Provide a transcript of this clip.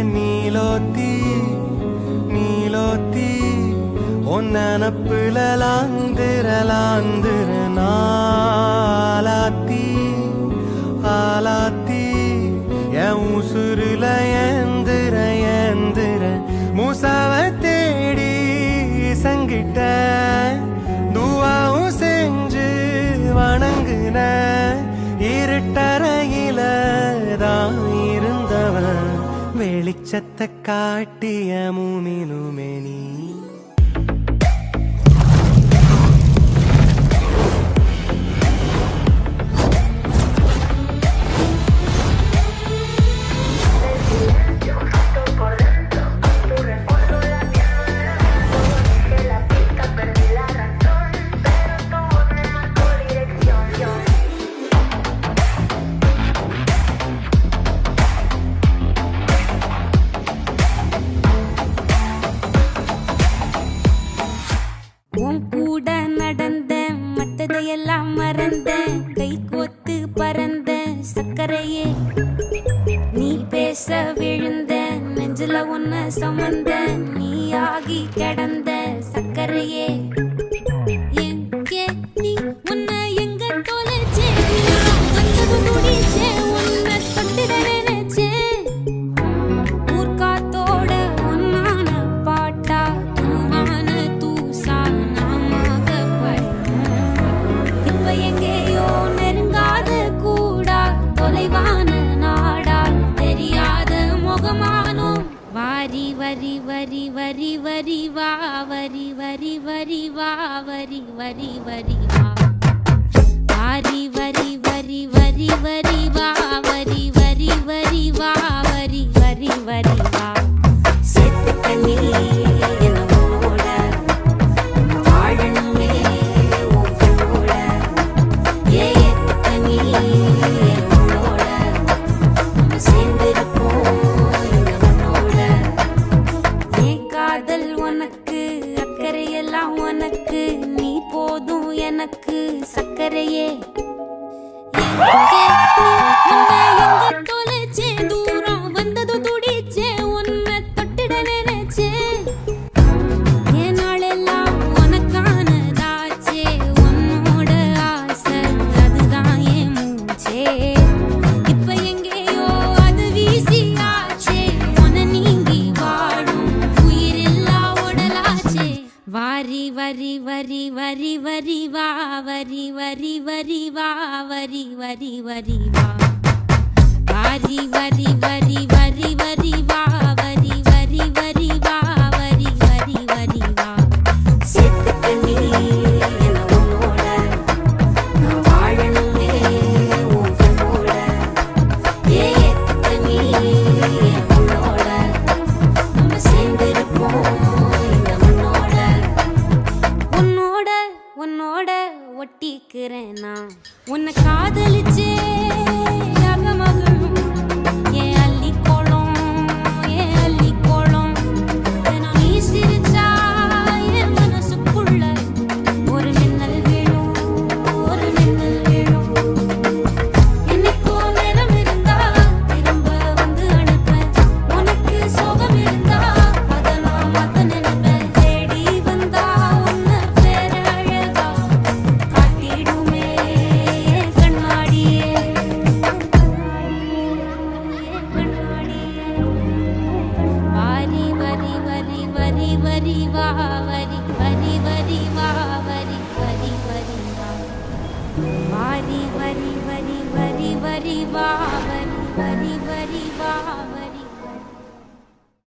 நீலோத்தி நீலோத்தி ஒன்னப்புல லாந்திர நாளாத்தி ஆலாத்தி என் உசுருல ஏந்திர மூசாவ தேடி சங்கிட்ட துவாவும் செஞ்சு வணங்குன இருட்டறையில தான் இருந்தவன் வெளிச்சத்தை காட்டிய மூமினுமே நீ கூட நடந்த மத்ததையெல்லாம் மறந்த கை கோத்து பறந்த சக்கரையே நீ பேச விழுந்த நெஞ்சில ஒன்ன சுமந்த நீ ஆகி கிடந்த சக்கரையே எங்கே நீ உன்னை எங்க தொலைச்சே வந்தது முடிச்சே உன்னை தொட்டிட நினைச்சேன் ஊர்காத்தோட ஒன்னான பாட்டா தூவான தூசா எங்கேயோ நெருங்காத கூடா தொலைவான நாடா தெரியாத முகமானோ வாரி வரி வரி வரி வரி வா வரி வரி வரி வா வரி வரி வரி வா வாரி வரி வரி வரி வரி வா வரி வரி வரி வா வரி வரி வரி வா செத்து கண்ணி உனக்கு நீ போதும் எனக்கு சக்கரையே எங்க தொலைச்சே தூரம் வந்தது துடிச்சே உன்னை தொட்டிட நினைச்சே என் நாளெல்லாம் உனக்கானதாச்சே உன்னோட ஆசை அதுதான் என் மூச்சே இப்ப எங்கேயோ அது வீசியாச்சே உன நீங்கி வாடும் உயிரில்லா உடலாச்சே வாரி வரி வரி வரி வரி வா வரி வரி வரி வா வரி வரி வரி வா வாரி வரி வரி வரி வரி வா வரி வரி வரி வா வரி வரி வரி வா செத்து கண்ணி உன்னோட நான் வாழணுமே உன்னோட ஏத்து கண்ணி உன்னோட நம்ம சேர்ந்திருப்போம் உன்னோட ஒட்டிக்கிறேன் நான் உன்னை காதலிச்சே அகமகளும் ஏன் அள்ளி கோலம் நீ சிரிச்சா என் மனசுக்குள்ள ஒரு மின்னல் வேணும் என்னைக்கோ நேரம் இருந்தா திரும்ப வந்து அனுப்பேன் உனக்கு சோகம் இருந்தா அதை நான் மாத்த நினைப்பேன் தேடி வந்தா உன்னை வரி வா வரி வரி வரி வா வரி வரி வரி வா வாரி வரி வரி வரி வரி வா வரி வரி வரி வா